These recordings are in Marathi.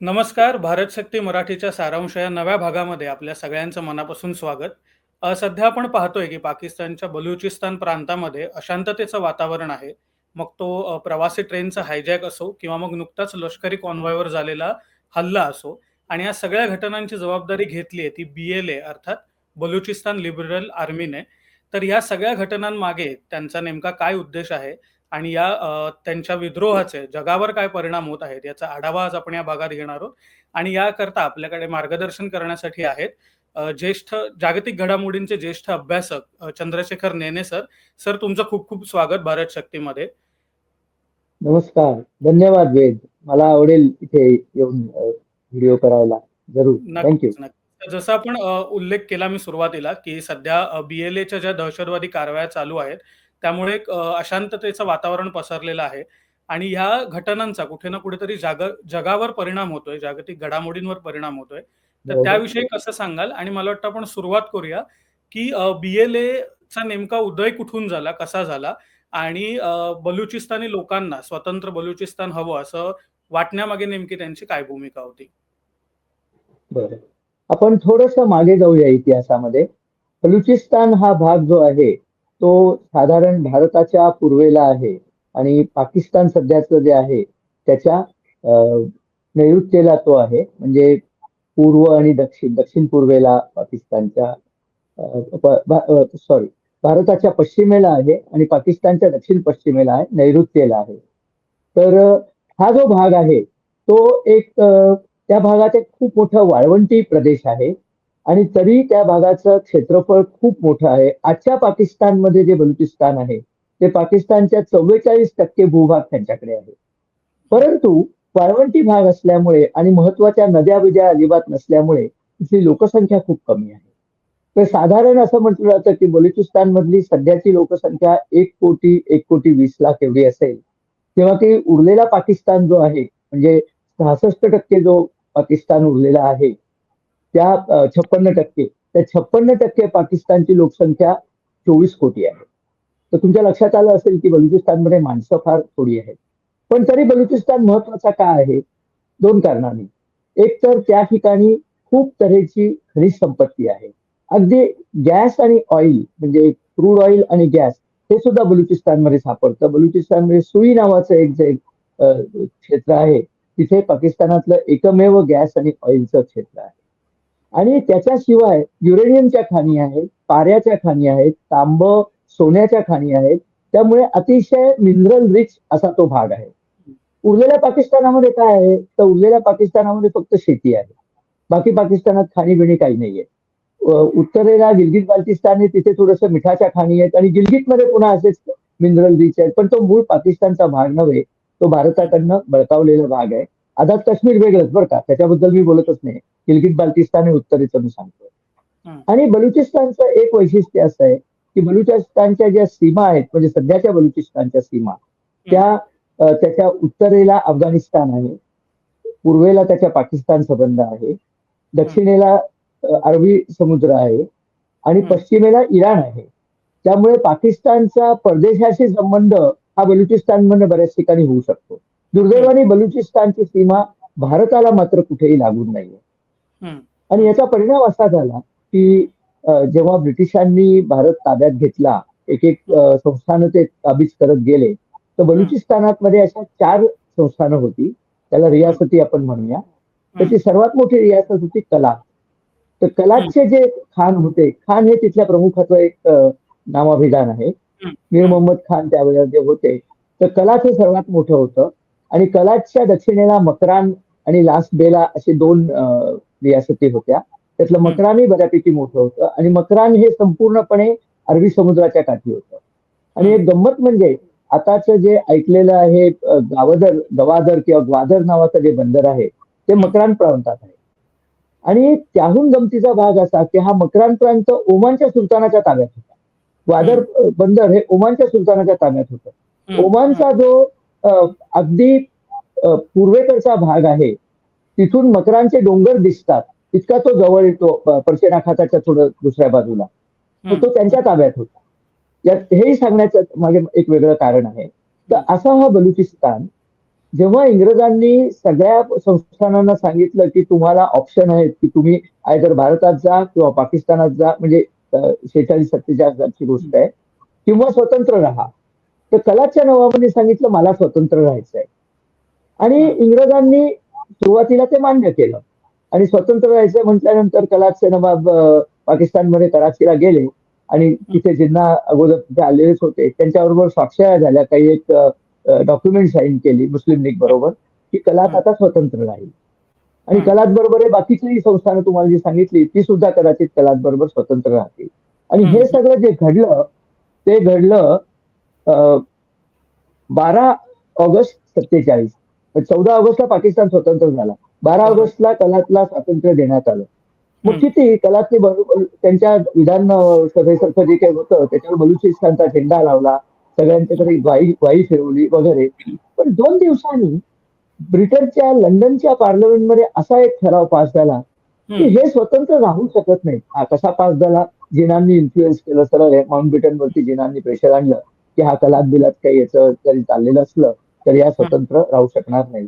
नमस्कार. भारत शक्ती मराठीच्या सारांश या नव्या भागामध्ये आपल्या सगळ्यांचं मनापासून स्वागत. सध्या आपण पाहतोय की पाकिस्तानच्या बलुचिस्तान प्रांतामध्ये अशांततेचं वातावरण आहे. मग तो प्रवासी ट्रेनचा हायजॅक असो किंवा मग नुकताच लष्करी कॉन्व्हॉयवर झालेला हल्ला असो आणि या सगळ्या घटनांची जबाबदारी घेतली आहे ती BLA अर्थात बलुचिस्तान लिबरल आर्मीने. तर या सगळ्या घटनांमागे त्यांचा नेमका काय उद्देश आहे आणि या त्यांच्या विद्रोहाचे जगावर काय परिणाम होत आहेत याचा आढावा आज आपण या भागात घेणार आहोत. आणि याकरता आपल्याकडे मार्गदर्शन करण्यासाठी आहेत ज्येष्ठ जागतिक घडामोडींचे ज्येष्ठ अभ्यासक चंद्रशेखर नेने सर. सर, तुमचं खूप खूप स्वागत भारत शक्तीमध्ये. नमस्कार. धन्यवाद वेद. मला आवडेल इथे येऊन व्हिडिओ करायला. जरूर. थँक्यू. नक्कीच, नक्कीच. जसं आपण उल्लेख केला मी सुरुवातीला, की सध्या BLAच्या ज्या दहशतवादी कारवाया चालू आहेत, त्यामुळे एक अशांततेचं वातावरण पसरलेलं आहे आणि ह्या घटनांचा कुठे ना कुठेतरी जगावर परिणाम होतोय, जागतिक घडामोडींवर परिणाम होतोय. तर बरोबर. त्याविषयी कसं सांगाल? आणि मला वाटतं आपण सुरुवात करूया, की BLAचा नेमका उदय कुठून झाला, कसा झाला आणि बलुचिस्तानी लोकांना स्वतंत्र बलुचिस्तान हवं असं वाटण्यामागे नेमकी त्यांची काय भूमिका होती? बरं. आपण थोडंसं मागे जाऊया इतिहासामध्ये. बलुचिस्तान हा भाग जो आहे, तो साधारण भारताच्या पूर्वेला आहे आणि पाकिस्तान सध्याचं जे आहे, त्याच्या नैऋत्येला तो आहे. म्हणजे पूर्व आणि दक्षिण पूर्वेला पाकिस्तानच्या सॉरी, भारताच्या पश्चिमेला आहे आणि पाकिस्तानच्या दक्षिण पश्चिमेला आहे, नैऋत्येला आहे. तर हा जो भाग आहे तो एक त्या भागात एक खूप मोठं वाळवंटी प्रदेश आहे आणि तरी त्या भागाचं क्षेत्रफळ खूप मोठं आहे. आजच्या पाकिस्तानमध्ये जे बलुचिस्तान आहे ते पाकिस्तानच्या 44% भूभाग त्यांच्याकडे आहे. परंतु वाळवंटी भाग असल्यामुळे आणि महत्वाच्या नद्या बिद्या अजिबात नसल्यामुळे तिथली लोकसंख्या खूप कमी आहे. तर साधारण असं म्हटलं जातं की बलुचिस्तान मधली सध्याची लोकसंख्या 1,20,20 एवढी असेल, तेव्हा की उरलेला पाकिस्तान जो आहे म्हणजे 66% जो पाकिस्तान उरलेला आहे त्या 56%, त्या 56% पाकिस्तानची लोकसंख्या 24 कोटी आहे. तर तुमच्या लक्षात आलं असेल की बलुचिस्तानमध्ये माणसं फार थोडी आहेत. पण तरी बलुचिस्तान महत्वाचा का आहे? 2 कारणांनी. एक तर त्या ठिकाणी खूप तऱ्हेची खनिज संपत्ती आहे. अगदी गॅस आणि ऑइल म्हणजे क्रूड ऑइल आणि गॅस हे सुद्धा बलुचिस्तानमध्ये सापडतं. बलुचिस्तानमध्ये सुई नावाचं एक जे क्षेत्र आहे तिथे पाकिस्तानातलं एकमेव गॅस आणि ऑइलचं क्षेत्र आहे. आणि त्याच्याशिवाय युरेनियमच्या खाणी आहेत, पाऱ्याच्या खाणी आहेत, तांब सोन्याच्या खाणी आहेत. त्यामुळे अतिशय मिनरल रिच असा तो भाग आहे. उरलेल्या पाकिस्तानामध्ये काय आहे? तर उरलेल्या पाकिस्तानामध्ये फक्त शेती आहे. बाकी पाकिस्तानात खाणी बिणी काही नाहीये. उत्तरेला गिलगिट बाल्टिस्तान आहे, तिथे थोडंसं मिठाच्या खाणी आहेत आणि गिलगिटमध्ये पुन्हा असेच मिनरल रिच आहेत. पण तो मूळ पाकिस्तानचा भाग नव्हे, तो भारताकडनं बळकावलेला भाग आहे. आता काश्मीर वेगळंच बरं का, त्याच्याबद्दल मी बोलतच नाही. गिलगिट बाल्टिस्तान हे उत्तरेचं मी सांगतोय. आणि बलुचिस्तानचं एक वैशिष्ट्य असं आहे की बलुचिस्तानच्या ज्या सीमा आहेत म्हणजे सध्याच्या बलुचिस्तानच्या सीमा त्या त्याच्या उत्तरेला अफगाणिस्तान आहे, पूर्वेला त्याच्या पाकिस्तान संबंध आहे, दक्षिणेला अरबी समुद्र आहे आणि पश्चिमेला इराण आहे. त्यामुळे पाकिस्तानचा परदेशाशी संबंध हा बलुचिस्तानमध्ये बऱ्याच ठिकाणी होऊ शकतो. दुर्दैवाने बलुचिस्तानची सीमा भारताला मात्र कुठेही लागून नाहीये. आणि याचा परिणाम असा झाला की जेव्हा ब्रिटिशांनी भारत ताब्यात घेतला, एक एक संस्थानं ते ताबीज करत गेले, तर बलुचिस्तानात मध्ये अशा 4 संस्थानं होती. त्याला रियासती आपण म्हणूया. त्याची सर्वात मोठी रियासत होती कलात. तर कलातचे जे खान होते, खान हे तिथल्या प्रमुखाचं एक नामाभिधान आहे. मीर मोहम्मद खान त्यावेळेला जे होते, तर कलात हे सर्वात मोठं होतं आणि कलातच्या दक्षिणेला मकरान आणि लास्ट बेला असे 2 रियासती होत्या. त्यातलं मकरानही बऱ्यापैकी मोठं होतं आणि मकरान हे संपूर्णपणे अरबी समुद्राच्या काठी होतं. आणि एक गंमत म्हणजे आताच जे ऐकलेलं आहे गवादर किंवा ग्वादर नावाचं जे बंदर आहे ते मकरान प्रांतात आहे. आणि त्याहून गमतीचा भाग असा की हा मकरान प्रांत ओमानच्या सुलतानाच्या ताब्यात होता. ग्वादर बंदर हे ओमानच्या सुलतानाच्या ताब्यात होतं. ओमानचा जो अगदी पूर्वेकडचा भाग आहे तिथून मकरानचे डोंगर दिसतात, इतका तो जवळ येतो पर्शियन आखाताच्या थोडं दुसऱ्या बाजूला. तर तो त्यांच्या ताब्यात होता. हेही सांगण्याचं मागे एक वेगळं कारण आहे. तर असा हा बलुचिस्तान जेव्हा इंग्रजांनी सगळ्या संस्थानांना सांगितलं की तुम्हाला ऑप्शन आहेत की तुम्ही आयदर भारतात जा किंवा पाकिस्तानात जा, म्हणजे 46-47 सालची गोष्ट आहे, किंवा स्वतंत्र राहा. तर कलाच्या नवाबांनी सांगितलं मला स्वतंत्र राहायचंय. आणि हं, इंग्रजांनी सुरुवातीला ते मान्य केलं आणि स्वतंत्र राहायचं म्हटल्यानंतर कलाचे नवाब पाकिस्तानमध्ये कराचीला गेले आणि हं, तिथे जिन्ना अगोदर तिथे आलेलेच होते त्यांच्याबरोबर स्वाक्षऱ्या झाल्या, काही एक डॉक्युमेंट साईन केली मुस्लिम लीग हं, बरोबर की कलात हं, आता स्वतंत्र राहील. आणि हं, कलात बरोबर हे बाकीची संस्थानं तुम्हाला जी सांगितली ती सुद्धा कदाचित कलात बरोबर स्वतंत्र राहतील. आणि हं, हे हं, सगळं जे घडलं ते घडलं 12 ऑगस्ट 47. 14 ऑगस्टला पाकिस्तान स्वतंत्र झाला. बारा बरोबर. ऑगस्टला कलातला स्वातंत्र्य देण्यात आलं. मग हं, किती कलातली बरोबर त्यांच्या विधान सभेसारखं जे काही होतं त्याच्यावर बलुचिस्तानचा झेंडा लावला, सगळ्यांच्याकडे ग्वाही ग्वाही फिरवली वगैरे. पण 2 दिवसांनी ब्रिटनच्या लंडनच्या पार्लमेंटमध्ये असा एक ठराव पास झाला की हं, हे स्वतंत्र राहू शकत नाही. हा कसा पास झाला? जिनांनी इन्फ्लुएन्स केलं, सरळ माउंट ब्रिटनवरती जिनांनी प्रेशर आणलं की हा कलात बिलात काही याचं जरी चाललेलं असलं तर या हं, स्वतंत्र राहू शकणार नाही.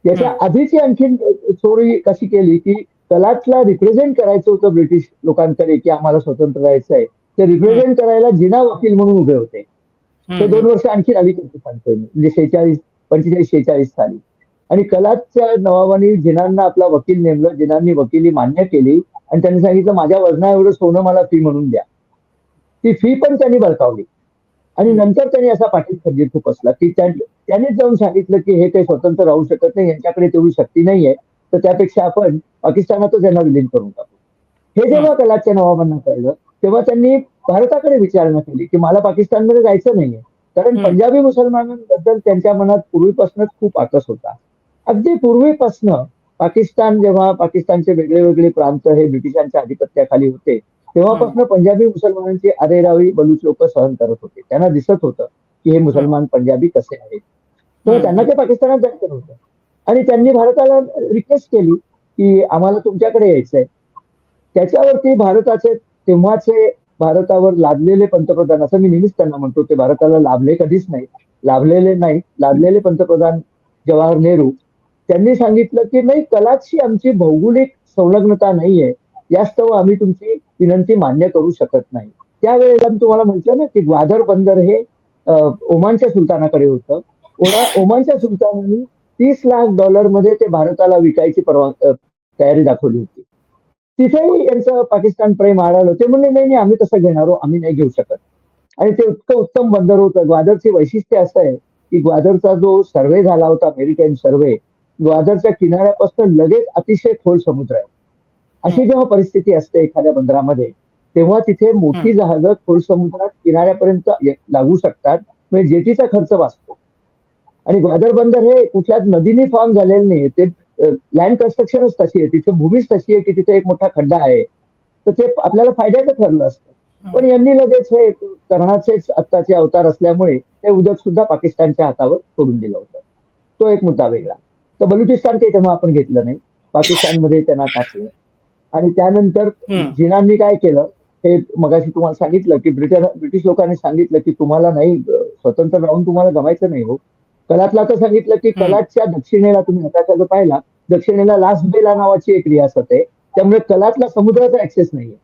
याच्या हं, आधीची आणखीन चोरी कशी केली की कलातला रिप्रेझेंट करायचं होतं ब्रिटिश लोकांकडे की आम्हाला स्वतंत्र राहायचंय. ते हं, रिप्रेझेंट करायला जिना वकील म्हणून उभे होते. ते हं, 2 वर्ष आणखी अलीकडचे सांगतोय मी, म्हणजे 45-46 साली. आणि कलातच्या नवाबांनी जिनांना आपला वकील नेमलं, जिनांनी वकिली मान्य केली आणि त्यांनी सांगितलं माझ्या वजना एवढं सोनं मला फी म्हणून द्या. ती फी पण त्यांनी बळकावली. आणि हं, नंतर त्यांनी असा पाठीत खंजीर खुपसला की त्यांनीच जाऊन सांगितलं की हे काही स्वतंत्र राहू शकत नाही, यांच्याकडे तेवढी शक्ती नाहीये, तर त्यापेक्षा आपण पाकिस्तानातच यांना विलीन करून टाकू. हे हं, जेव्हा कलाच्या नवाबांना कळलं तेव्हा त्यांनी भारताकडे विचारणा केली की मला पाकिस्तानमध्ये जायचं नाहीये. कारण हं, पंजाबी मुसलमानांबद्दल त्यांच्या मनात पूर्वीपासूनच खूप आकस होता. अगदी पूर्वीपासनं जेव्हा पाकिस्तानचे वेगळे वेगळे प्रांत हे ब्रिटिशांच्या आधिपत्याखाली होते, हं, तेव्हापासून पंजाबी मुसलमानांची अरेरावी बलूच लोक सहन करत होते. त्यांना दिसत होतं की हे हं, मुसलमान पंजाबी कसे आहेत. तर हं, त्यांना हं, ते पाकिस्तानात जायचं नव्हतं. आणि त्यांनी भारताला रिक्वेस्ट केली की आम्हाला तुमच्याकडे यायचंय. त्याच्यावरती भारताचे तेव्हाचे भारतावर लादलेले पंतप्रधान, असं मी नेहमीच त्यांना म्हणतो, ते भारताला लाभले कधीच नाही. लाभलेले नाही, लादलेले पंतप्रधान जवाहर नेहरू त्यांनी सांगितलं की नाही, कलाची आमची भौगोलिक संलग्नता नाहीये. यास्तव आम्ही तुमची विनंती मान्य करू शकत नाही. त्यावेळेला मी तुम्हाला म्हटलं ना की ग्वादर बंदर हे ओमानच्या सुलतानाकडे होतं. ओमानच्या सुलतानांनी $30 लाख मध्ये ते भारताला विकायची तयारी दाखवली होती. तिथेही यांचं पाकिस्तान प्रेम आढळलं. ते म्हणले नाही नाही आम्ही तसं घेणार आहोत, आम्ही नाही घेऊ शकत. आणि ते इतकं उत्तम बंदर होतं. ग्वादरचे वैशिष्ट्य असं आहे की ग्वादरचा जो सर्व्हे झाला होता, मेरीटाईम सर्व्हे, ग्वादरच्या किनाऱ्यापासून लगेच अतिशय खोल समुद्र आहे. हं, अशी जेव्हा परिस्थिती असते एखाद्या बंदरामध्ये तेव्हा तिथे हं, मोठी जहाजं खोल समुद्रात किनाऱ्यापर्यंत लागू शकतात. म्हणजे जेटीचा खर्च वाचतो. आणि ग्वादर बंदर हे कुठल्याच नदीने फॉर्म झालेलं नाही. ते लँड कन्स्ट्रक्शनच तशी आहे. तिथे भूमीच तशी आहे की तिथे एक मोठा खड्डा आहे. तर ते आपल्याला फायद्याचं ठरलं असतं. हं, पण यांनी लगेच हे कर्णाचेच आत्ताचे अवतार असल्यामुळे ते उदक सुद्धा पाकिस्तानच्या हातावर सोडून दिलं होतं. तो एक मुद्दा वेगळा. तर बलुचिस्तान काही तेव्हा आपण घेतलं नाही. पाकिस्तानमध्ये त्यांना टाकलं. आणि त्यानंतर हं, जिनांनी काय केलं, हे मगाशी तुम्हाला सांगितलं की ब्रिटिश लोकांनी सांगितलं की तुम्हाला नाही, स्वतंत्र राहून तुम्हाला गमायचं नाही हो. कलातला तर सांगितलं की हं, कलातच्या दक्षिणेला तुम्ही नकाशा जर पाहिला, दक्षिणेला लास्ट बेला नावाची एक रियासत आहे. त्यामुळे कलातला समुद्राचा ऍक्सेस नाहीये.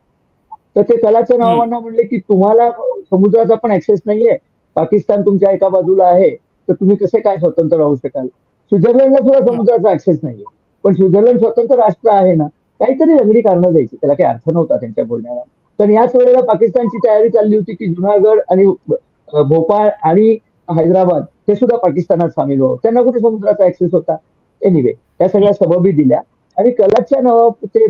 तर ते कलाच्या हं, नावानं म्हणले की तुम्हाला समुद्राचा पण ऍक्सेस नाहीये. पाकिस्तान तुमच्या एका बाजूला आहे, तर तुम्ही कसे काय स्वतंत्र राहू शकाल? स्वित्झर्लंडला सुद्धा हं, समुद्राचा ऍक्सेस नाहीये. पण स्वित्झर्लंड स्वतंत्र राष्ट्र आहे ना, काहीतरी वेगळी कारणं द्यायची. त्याला काही अर्थ नव्हता त्यांच्या बोलण्याला. पण याच वेळेला पाकिस्तानची तयारी चालली होती की जुनागड आणि भोपाळ आणि हैदराबाद हे सुद्धा पाकिस्तानात सामील व्हावं. त्यांना कुठे समुद्राचा ऍक्सेस होता? एनिवे, त्या हं, सगळ्या सबबी दिल्या आणि कलाच्या नावावर ते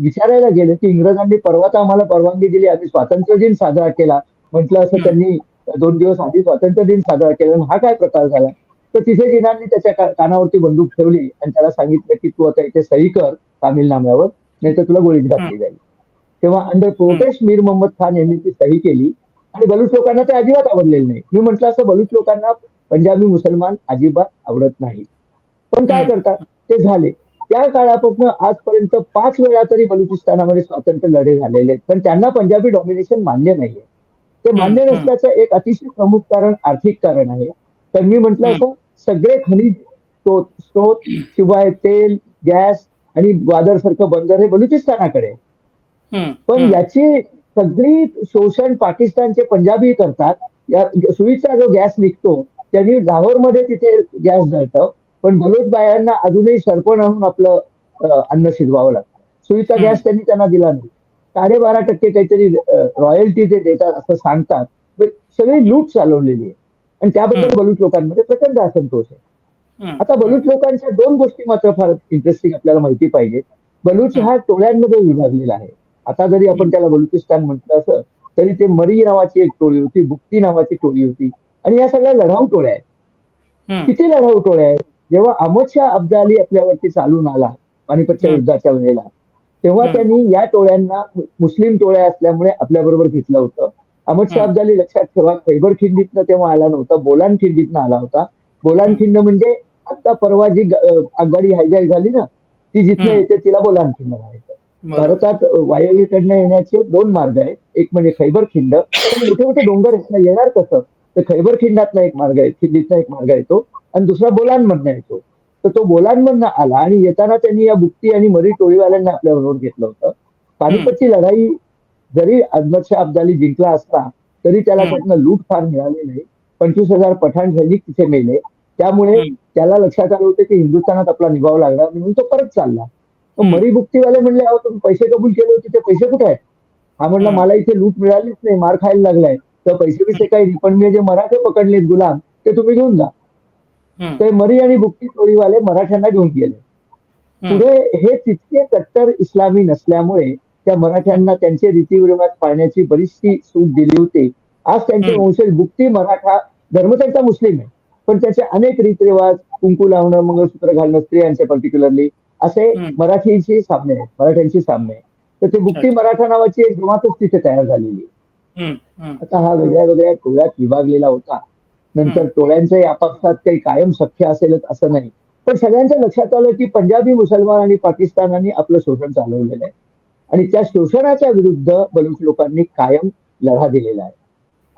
विचारायला गेले की इंग्रजांनी परवा तर आम्हाला परवानगी दिली, आम्ही स्वातंत्र्य दिन साजरा केला. म्हटलं असं हं, त्यांनी 2 दिवस आधी स्वातंत्र्य दिन साजरा केला. हा काय प्रकार झाला? तर तिथे जिनांनी त्याच्या कानावरती बंदूक ठेवली आणि त्याला सांगितलं की तू आता इथे सही कर तामिलनाम्यावर, नाही तर तुला गोळीच हं, घातली जाईल. तेव्हा अंडर हं, प्रोटेस्ट मीर मोहम्मद खान यांनी ती सही केली आणि बलूच लोकांना ते अजिबात आवडलेलं नाही. मी म्हटलं असं बलूच लोकांना पंजाबी मुसलमान अजिबात आवडत नाही. पण काय हं, करतात? ते झाले. त्या काळापासून आजपर्यंत 5 वेळा तरी बलुचिस्तानामध्ये स्वातंत्र्य लढे झालेले आहेत. पण त्यांना पंजाबी डॉमिनेशन मान्य नाहीये. ते हं, मान्य हं, नसल्याचं एक अतिशय प्रमुख कारण आर्थिक कारण आहे. तर मी म्हटलं हं, असं सगळे खनिज स्रोत शिवाय तेल, गॅस आणि ग्वादरसारखं बंदर हे बलुचिस्तानाकडे आहे. हम्म, पण हम्म, याची सगळी शोषण पाकिस्तानचे पंजाबी करतात. या सुईचा जो गॅस निघतो त्यांनी लाहोरमध्ये तिथे गॅस जळतं, पण बलोच बायांना अजूनही सरपण आणून आपलं अन्न शिजवावं लागतं. सुईचा हम्म, गॅस त्यांना दिला नाही. 12.5% काहीतरी रॉयल्टी ते देतात असं सांगतात. पण सगळी लूट चालवलेली आहे आणि त्याबद्दल हम्म, बलूच लोकांमध्ये प्रचंड असंतोष आहे. हम्म, आता हम्म, बलूच लोकांच्या दोन गोष्टी मात्र फार इंटरेस्टिंग आपल्याला माहिती पाहिजे. बलूच हम्म, हा टोळ्यांमध्ये विभागलेला आहे. आता जरी आपण हम्म, त्याला बलुचिस्तान म्हटलं असं तरी ते मरी नावाची एक टोळी होती, बुक्ती नावाची टोळी होती आणि या सगळ्या लढाऊ टोळ्या आहेत. हम्म, किती लढाऊ टोळ्या आहेत. जेव्हा अहमद शाह अब्दाली आपल्यावरती चालून आला पानिपतच्या हम्म, युद्धाच्या वेळेला, तेव्हा हम्म, त्यांनी या टोळ्यांना मुस्लिम टोळ्या असल्यामुळे आपल्याबरोबर घेतलं होतं. अहमद शाह हम्म, अब्दाली लक्षात ठेवा खैबर खिंडीतनं तेव्हा आला नव्हता, बोलान खिंडीतनं आला होता. बोलान हम्म, खिंड म्हणजे आता परवा जी आगगाडी हायजॅक झाली ना, ती जिथनं हम्म, येते तिला बोलान खिंड म्हणायचं. बरोबर. भारतात वायव्येकडनं येण्याचे दोन मार्ग आहेत. एक म्हणजे खैबर खिंड, पण मोठे मोठे डोंगर आहेत ना, येणार कसं? तर खैबर खिंडातला एक मार्ग आहे, खिंडीतला एक मार्ग येतो आणि दुसरा बोलानमधनं येतो. तर तो बोलानमधनं आला आणि येताना त्यांनी या बुक्ती आणि मरी टोळीवाल्यांना आपल्याबरोबर घेतलं होतं. हम्म, पानिपतची लढाई जरी अहमद शाह अब्दाली जिंकला असला तरी त्याला हम्म, त्यातनं लूट फार मिळाली नाही. 25,000 पठाण सैनिक तिथे मेले. त्यामुळे हम्म, त्याला लक्षात आलं होतं की हिंदुस्थानात आपला निभाव लागला म्हणून तो परत चालला. मग हम्म, मरी बुक्तीवाले म्हणले, अहो तुम्ही पैसे कबूल केले होते ते पैसे कुठे आहेत? हा म्हणला, हम्म, मला इथे लूट मिळालीच नाही, मार खायला लागलाय. तर पैसे बिसे काही नाही, पण मी जे मराठे पकडलेत गुलाम ते तुम्ही घेऊन जा. हम्म, ते मरी आणि बुक्ती टोळीवाले मराठ्यांना घेऊन गेले. हम्म, पुढे हे तितके कट्टर इस्लामी नसल्यामुळे त्या मराठ्यांना त्यांचे रीतिरिवाज पाळण्याची बरीचशी सूट दिली होती. आज त्यांचे हम्म, वंशज बुक्ती मराठा धर्म त्यांचा मुस्लिम आहे, पण त्याचे अनेक रीतिरिवाज, कुंकू लावणं, मंगळसूत्र घालणं स्त्रियांचे पर्टिक्युलरली असे हम्म, मराठीची साम्य आहेत, मराठ्यांची साम्य आहे. तर ते बुक्ती अच्छा. मराठा नावाची एक जमातच तिथे तयार झालेली आहे. हम्म, हम्म, आता हा वेगळ्या वेगळ्या टोळ्यात विभागलेला होता. हम्म, नंतर टोळ्यांच्याही आपापसात काही कायम सख्य असेलच असं नाही. पण सगळ्यांच्या लक्षात आलं की पंजाबी मुसलमान आणि पाकिस्तानांनी आपलं शोषण चालवलेलं आहे आणि त्या शोषणाच्या विरुद्ध बलूच लोकांनी कायम लढा दिलेला आहे.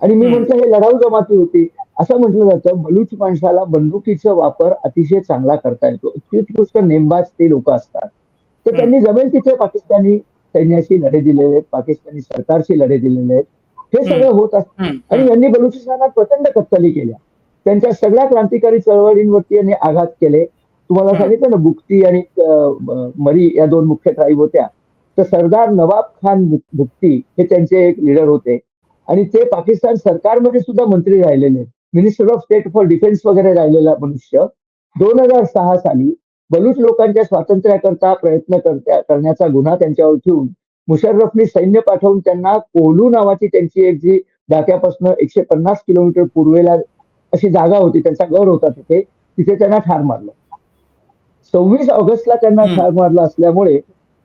आणि मी हम्म, म्हटलं हे लढाऊ जमाती होती. असं म्हटलं जातं बलूच माणसाला बंदुकीचा वापर अतिशय चांगला करता येतो. उत्कृष्ट नेमबाज ते लोक असतात. तर हम्म, त्यांनी जमेल तिथे पाकिस्तानी सैन्याशी लढे दिलेले आहेत, पाकिस्तानी सरकारशी लढे दिलेले आहेत. हे हम्म, सगळं होत असतं हम्म, आणि यांनी बलुचिस्तानात प्रचंड कत्तली केल्या. त्यांच्या सगळ्या क्रांतिकारी चळवळींवरती यांनी आघात केले. तुम्हाला हम्म, सांगितलं ना बुक्ती आणि मरी या दोन मुख्य ट्राईब होत्या. तर सरदार नवाब खान बुक्ती हे त्यांचे एक लीडर होते आणि ते पाकिस्तान सरकारमध्ये सुद्धा मंत्री राहिलेले. Minister of state for defence वगैरे राहिलेला मनुष्य 2006 साली बलूच लोकांच्या स्वातंत्र्याकरता प्रयत्न करण्याचा गुन्हा त्यांच्यावर ठेवून मुशर्रफनी सैन्य पाठवून त्यांना कोहलू नावाची त्यांची एक जी ढाक्यापासून 150 किलोमीटर पूर्वेला अशी जागा होती, त्यांचा गड होता तिथे, तिथे त्यांना ठार मारलं. 26 ऑगस्टला त्यांना हम्म, ठार मारलं असल्यामुळे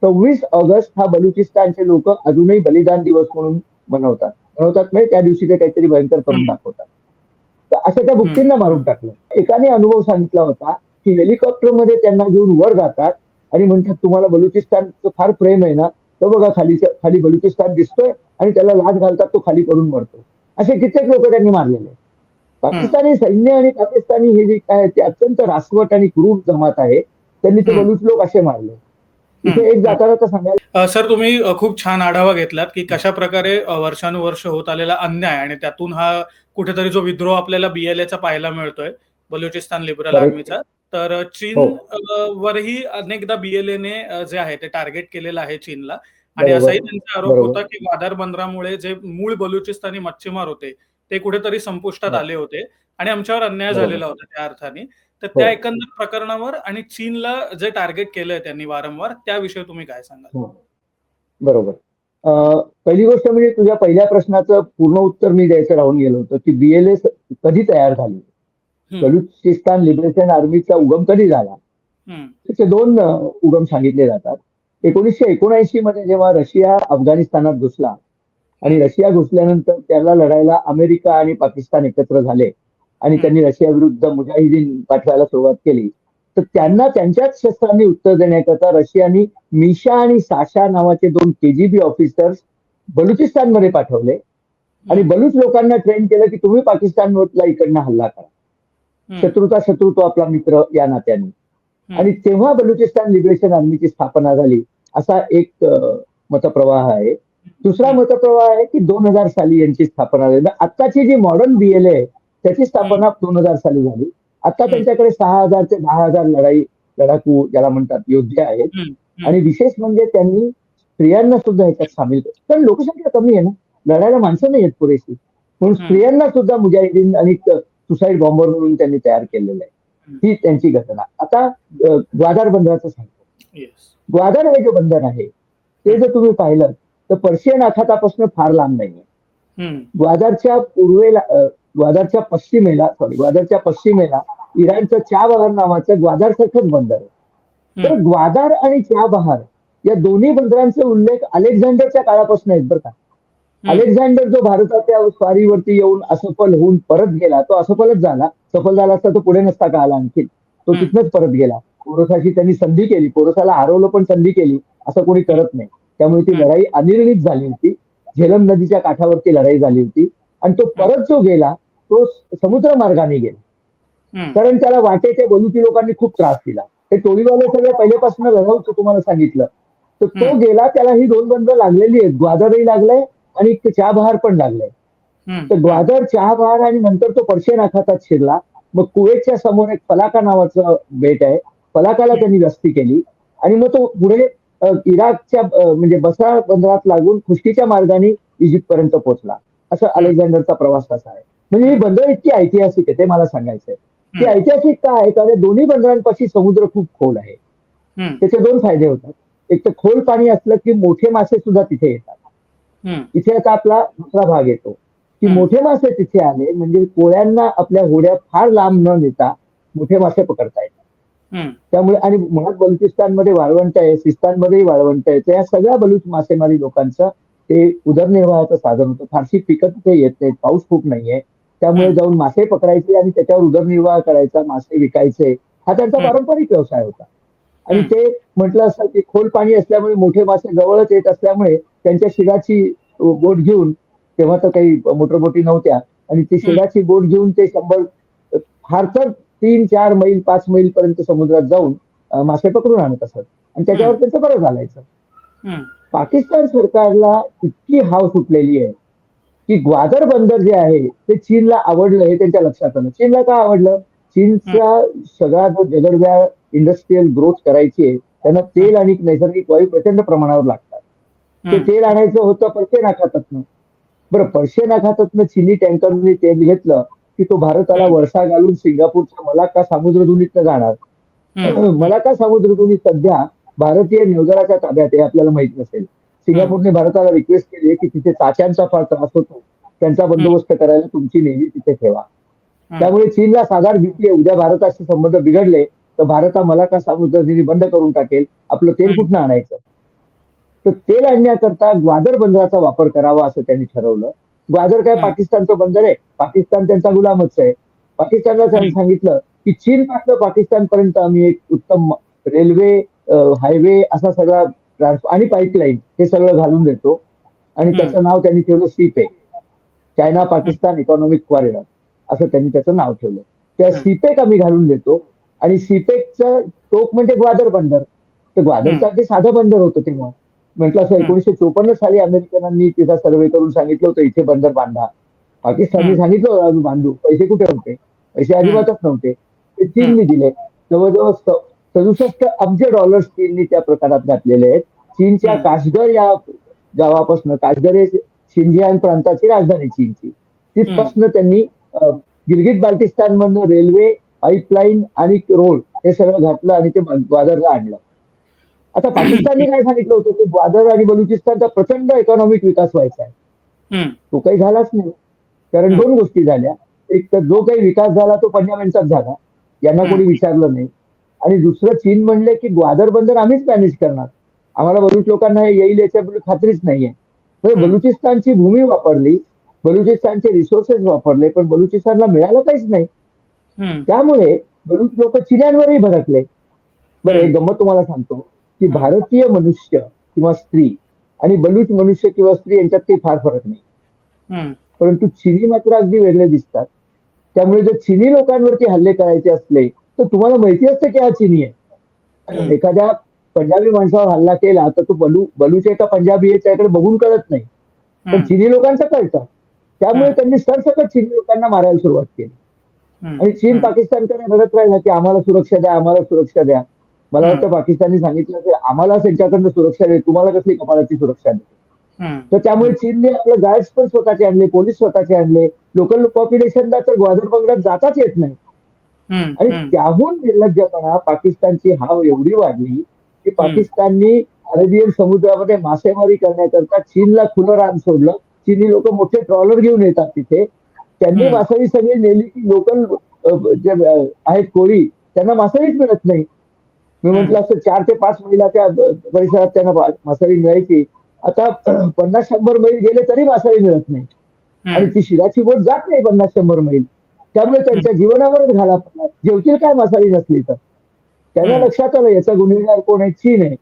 26 ऑगस्ट हा बलुचिस्तानचे लोक अजूनही बलिदान दिवस म्हणून मनवतात. मनवतात म्हणजे त्या दिवशी ते काहीतरी भयंकर करून हम्म, दाखवतात. तर असं त्या हम्म, बुक्तींना मारून टाकलं. एकाने अनुभव सांगितला होता की हेलिकॉप्टरमध्ये त्यांना घेऊन वर जातात आणि म्हणतात तुम्हाला बलुचिस्तानचं फार प्रेम आहे ना, तर बघा खाली खाली बलुचिस्तान दिसतोय आणि त्याला लाच घालतात, तो खाली पडून मरतो. असे कित्येक लोक त्यांनी मारलेले. हम्म, पाकिस्तानी सैन्य आणि पाकिस्तानी हे जे काय ते अत्यंत रासवट आणि क्रूर जमात आहे, त्यांनी ते हम्म, बलूच लोक असे मारले. हम्म, इथे एक हम्म. जाताना तर सांगायला सर तुम्ही खूप छान आढावा घेतलात की कशा प्रकारे वर्षानुवर्ष होत आलेला अन्याय आणि त्यातून हा कुठेतरी जो विद्रोह आपल्याला बीएलएचा पाहायला मिळतोय बलुचिस्तान लिबरल करेक्ट. आर्मीचा. तर हो, चीन वरही अनेकदा बीएलएने जे आहे ते टार्गेट केलेलं आहे चीनला आणि बरोबर, असाही त्यांचा आरोप बरोबर. होता की ग्वादर बंदरामुळे जे मूळ बलुचिस्तानी मच्छीमार होते ते कुठेतरी संपुष्टात हो, आले होते आणि आमच्यावर अन्याय बरोबर. झालेला होता त्या अर्थाने. तर हो, त्या एकंदर प्रकरणावर आणि चीनला जे टार्गेट केलंय त्यांनी वारंवार त्याविषयी तुम्ही काय सांगाल? हो, बरोबर. पहिली गोष्ट म्हणजे तुझ्या पहिल्या प्रश्नाचं पूर्ण उत्तर मी द्यायचं राहून गेलो होतं की बीएलए कधी तयार झाली? हम्म, बलुचिस्तान लिबरेशन आर्मीचा उगम कधी झाला? हम्म, त्याचे दोन उगम सांगितले जातात. हम्म, 1979 मध्ये जेव्हा रशिया अफगाणिस्तानात घुसला आणि हम्म, रशिया घुसल्यानंतर त्याला लढायला अमेरिका आणि पाकिस्तान एकत्र झाले आणि हम्म, त्यांनी रशिया विरुद्ध मुजाहिदीन पाठवायला सुरुवात केली. तर हम्म, त्यांना त्यांच्याच शस्त्रांनी उत्तर देण्याकरता रशियानी मिशा आणि साशा नावाचे दोन केजीबी ऑफिसर्स बलुचिस्तानमध्ये पाठवले आणि हम्म, बलूच लोकांना ट्रेन केलं की तुम्ही पाकिस्तानला इकडनं हल्ला करा. शत्रूचा शत्रू तो आपला मित्र या नात्याने. आणि तेव्हा बलुचिस्तान लिबरेशन आर्मीची स्थापना झाली असा एक मतप्रवाह आहे. दुसरा मतप्रवाह आहे की 2000 साली यांची स्थापना झाली. आत्ताची जी मॉडर्न BLA आहे त्याची स्थापना 2000 साली झाली. आता त्यांच्याकडे 6000 ते 10,000 लढाकू ज्याला म्हणतात योद्धे आहेत. आणि विशेष म्हणजे त्यांनी स्त्रियांना सुद्धा ह्याच्यात सामील केलं. कारण लोकसंख्या कमी आहे ना, लढायला माणसं नाही आहेत पुरेशी, म्हणून स्त्रियांना सुद्धा मुजाहिदीन आणि सुसाईड बॉम्बर म्हणून त्यांनी तयार केलेलं आहे. ही त्यांची घटना. आता ग्वादर बंदराचं सांगतो. ग्वादर हे जे बंदर आहे ते जर तुम्ही पाहिलं तर पर्शियन आखातापासून फार लांब नाहीये. ग्वादरच्या पश्चिमेला इराणचं चाबहार नावाचं ग्वादरसारखंच बंदर आहे. तर ग्वादर आणि चाबहार या दोन्ही बंदरांचे उल्लेख अलेक्झांडरच्या काळापासून आहेत बरं का. अलेक्झांडर जो भारताच्या स्वारीवरती येऊन असफल होऊन परत गेला, तो असफलच झाला. सफल झाला असता तो पुढे नसता का आला आणखी, तो तिथनच परत गेला. पोरसाशी त्यांनी संधी केली, पोरसाला हरवलं पण संधी केली, असं कोणी करत नाही. त्यामुळे ती लढाई अनिर्णित झाली होती. झेलम नदीच्या काठावरती लढाई झाली होती आणि तो परत जो गेला तो समुद्र मार्गाने गेला. कारण त्याला वाटेच्या बलुची लोकांनी खूप त्रास दिला. हे टोळीवाले सगळे पहिल्यापासून लढवतो तुम्हाला सांगितलं. तर तो गेला, त्याला ही 2 बंदर लागलेली आहेत. ग्वादरही लागलंय आणि चाबहार पण लागलंय. तर ग्वादर, चाबहार आणि नंतर तो पर्शियन आखातात शिरला. मग कुवेतच्या समोर एक फलाका नावाचं बेट आहे, फलाकाला त्यांनी गस्ती केली आणि मग तो पुढे इराकच्या म्हणजे बसरा बंदरात लागून खुष्कीच्या मार्गाने इजिप्त पर्यंत पोहोचला. असं अलेक्झांडरचा प्रवास कसा आहे. म्हणजे ही बंदर इतकी ऐतिहासिक आहे, ते मला सांगायचंय. ती ऐतिहासिक का आहे, कारण दोन्ही बंदरांपाशी समुद्र खूप खोल आहे. त्याचे 2 फायदे होतात. एक तर खोल पाणी असलं की मोठे मासे सुद्धा तिथे येतात. इथे आता आपला दुसरा भाग येतो की मोठे मासे तिथे आले म्हणजे कोळ्यांना आपल्या होड्या फार लांब न नेता मोठे मासे पकडता येतात. त्यामुळे आणि मुळात बलुचिस्तानमध्ये वाळवंट आहे, सिस्तानमध्येही वाळवंट आहे. या सगळ्या बलुच मासेमारी लोकांचं ते उदरनिर्वाहाचं साधन होतं. फारशी पिकं तिथे येत नाहीत, पाऊस खूप नाहीये. त्यामुळे जाऊन मासे पकडायचे आणि त्याच्यावर उदरनिर्वाह करायचा, मासे विकायचे, हा त्यांचा पारंपरिक व्यवसाय होता. आणि ते म्हटलं असतं की खोल पाणी असल्यामुळे मोठे मासे जवळच येत असल्यामुळे त्यांच्या शिराची बोट घेऊन, तेव्हा तर काही मोटरबोटी नव्हत्या, आणि ती शिराची बोट घेऊन ते 100 फार तर 3-4 मैल 5 मैल पर्यंत समुद्रात जाऊन मासे पकडून आणत असत आणि त्याच्यावर त्यांचं बरं घालायचं. पाकिस्तान सरकारला इतकी हाव सुटलेली आहे की ग्वादर बंदर जे आहे ते चीनला आवडलं, हे त्यांच्या लक्षात आलं. चीनला का आवडलं? चीनचा सगळा जो जगडव्या इंडस्ट्रीयल ग्रोथ करायची आहे, त्यांना तेल आणि नैसर्गिक वायू प्रचंड प्रमाणावर लागतात. ते तेल आणायचं होतं पर्शियन आखातातनं. बरं, पर्शियन आखातातनं चीनी टँकरने तेल घेतलं की तो भारताला वळसा घालून सिंगापूरच्या मलाक्का सामुद्रधुनीतनं जाणार. मलाक्का सामुद्रधुनी सध्या भारतीय नौदलाच्या ताब्यात आहे, आपल्याला माहित नसेल. सिंगापूरने भारताला रिक्वेस्ट केली की तिथे चाच्यांचा फार त्रास होतो, त्यांचा बंदोबस्त करायला तुमची नेव्ही तिथे ठेवा. त्यामुळे चीनला साधारण भीती आहे, उद्या भारताचे संबंध बिघडले तर भारत मलाक्का सामुद्रधुनी बंद करून टाकेल, आपलं तेल कुठनं आणायचं. तर तेल आणण्याकरता ग्वादर बंदराचा वापर करावा असं त्यांनी ठरवलं. ग्वादर काय पाकिस्तानचं बंदर आहे, पाकिस्तान त्यांचा गुलामच आहे. पाकिस्तानला त्यांनी सांगितलं की चीन पासून पाकिस्तान पर्यंत आम्ही एक उत्तम रेल्वे, हायवे असा सगळा आणि पाईपलाईन हे सगळं घालून देतो. आणि त्याचं नाव त्यांनी ठेवलं CPEC, China Pakistan economic corridor असं त्यांनी त्याचं नाव ठेवलं. त्या सीपेक आम्ही घालून देतो आणि सीपेकचं टोक म्हणजे ग्वादर बंदर. तर ग्वादरचं अगदी साधं बंदर होतं तेव्हा. म्हटलं असं 1954 साली अमेरिकनांनी तिचा सर्व्हे करून सांगितलं होतं इथे बंदर बांधा. पाकिस्तानने सांगितलं होतं आम्ही बांधू, पैसे कुठे होते? पैसे अजिबातच नव्हते. ते चीनने दिले. जवळजवळ 67 अब्ज डॉलर्स चीनने त्या प्रकारात घातलेले आहेत. चीनच्या काशगर या गावापासून, काशगर हे शिंजियांग प्रांताची राजधानी चीनची, तिथपासून त्यांनी गिलगिट बाल्टिस्तान मधनं रेल्वे, पाईपलाईन आणि रोड हे सगळं घातलं आणि ते ग्वादरला आणलं. आता पाकिस्तानने काय सांगितलं होतं की ग्वादर आणि बलुचिस्तानचा प्रचंड इकॉनॉमिक विकास व्हायचा आहे. तो काही झालाच नाही. कारण 2 गोष्टी झाल्या. एक तर जो काही विकास झाला तो पंजाब यांचाच झाला, यांना कोणी विचारलं नाही. आणि दुसरं, चीन म्हणले की ग्वादर बंदर आम्हीच मॅनेज करणार, आम्हाला बलुच लोकांना हे येईल याच्याबद्दल खात्रीच नाहीये. तर बलुचिस्तानची भूमी वापरली, बलुचिस्तानचे रिसोर्सेस वापरले, पण बलुचिस्तानला मिळालं काहीच नाही. त्यामुळे बलुच लोक चिन्यांवरही भडकले. बरं, एक गंमत तुम्हाला सांगतो की भारतीय मनुष्य किंवा स्त्री आणि बलुच मनुष्य किंवा स्त्री यांच्यात काही फार फरक नाही. परंतु चिनी मात्र अगदी वेगळे दिसतात. त्यामुळे जर चिनी लोकांवरती हल्ले करायचे असले तर तुम्हाला माहिती असतं की हा चिनी आहे. एखाद्या पंजाबी माणसावर हल्ला केला तर तो बलूच आहे का पंजाबी आहे त्याकडे बघून कळत नाही, पण चिनी लोकांचं कळतं. त्यामुळे त्यांनी सरसकट चिनी लोकांना मारायला सुरुवात केली आणि चीन पाकिस्तानकडे रडत राहिला की आम्हाला सुरक्षा द्या, आम्हाला सुरक्षा द्या. मला वाटतं पाकिस्तानने सांगितलं की आम्हाला त्यांच्याकडनं सुरक्षा दे, तुम्हाला कसली कपाळाची सुरक्षा दे. तर त्यामुळे चीनने आपले गार्ड्स पण स्वतःचे आणले, पोलीस स्वतःचे आणले. लोकल पॉप्युलेशनला तर ग्वादर बंगल्यात जाताच येत नाही. आणि त्याहून निर्लज्जपणा पाकिस्तानची हाव एवढी वाढली की पाकिस्ताननी अरेबियन समुद्रामध्ये मासेमारी करण्याकरता चीनला खुलं रान सोडलं. चीनी लोक मोठे ट्रॉलर घेऊन येतात तिथे. त्यांनी मासळी सगळी नेली की लोकल जे आहेत कोळी त्यांना मासळीच मिळत नाही. मी म्हटलं असं 4 ते 5 मैलाच्या परिसरात त्यांना मासळी मिळायची. आता 50-100 मैल गेले तरी मासळी मिळत नाही आणि ती शिराची बोट जात नाही 50-100 मैल. त्यामुळे त्यांच्या जीवनावरच घाला पडला. जेवतील काय मासळी नसली तर. त्यांना लक्षात आलं याचा गुन्हेगार कोण आहे, चीन आहे.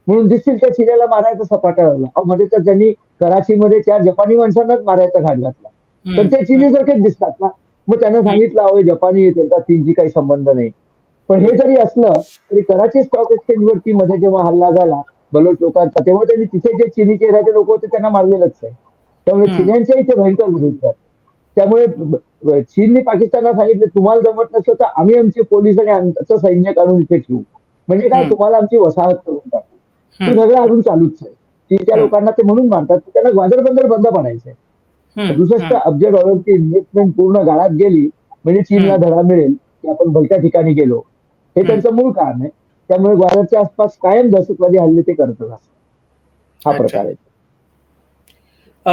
म्हणून दिसतील त्या चिन्याला मारायचा सपाटा लावला. मध्ये तर त्यांनी कराचीमध्ये 4 जपानी माणसांनाच मारायचा घाट घातला. तर ते चिनीसारखेच दिसतात ना. मग त्यांना सांगितलं अहो जपानी येतील का, चीनची काही संबंध नाही. पण हे जरी असलं तरी कराची स्टॉक एक्सचेंजवरती मध्ये जेव्हा हल्ला झाला बलोच लोकांचा, तेव्हा त्यांनी तिथे जे चिनी चेहऱ्याचे लोक होते त्यांना मारलेलंच आहे. त्यामुळे चिन्यांच्या इथे भयंकर विरोध आहे. त्यामुळे चीनने पाकिस्तानला सांगितलं तुम्हाला जमत नसलं तर आम्ही आमचे पोलीस आणि आमचं सैन्य काढून इथे ठेवू. म्हणजे काय तुम्हाला आमची वसाहत करून टाकू. ते सगळं अजून चालूच आहे. चीनच्या लोकांना ते म्हणून मानतात की त्यांना ग्वादर बंदर बंद पडायचंय. 67 अब्ज डॉलरची इन्व्हेस्टमेंट पूर्ण गाळात गेली म्हणजे चीनला धडा मिळेल की आपण भलत्या ठिकाणी गेलो. हे त्यांचं मूळ कारण आहे. त्यामुळे ग्वादरच्या आसपास कायम दहशतवादी हल्ले ते करत असतात. हा प्रकार आहे.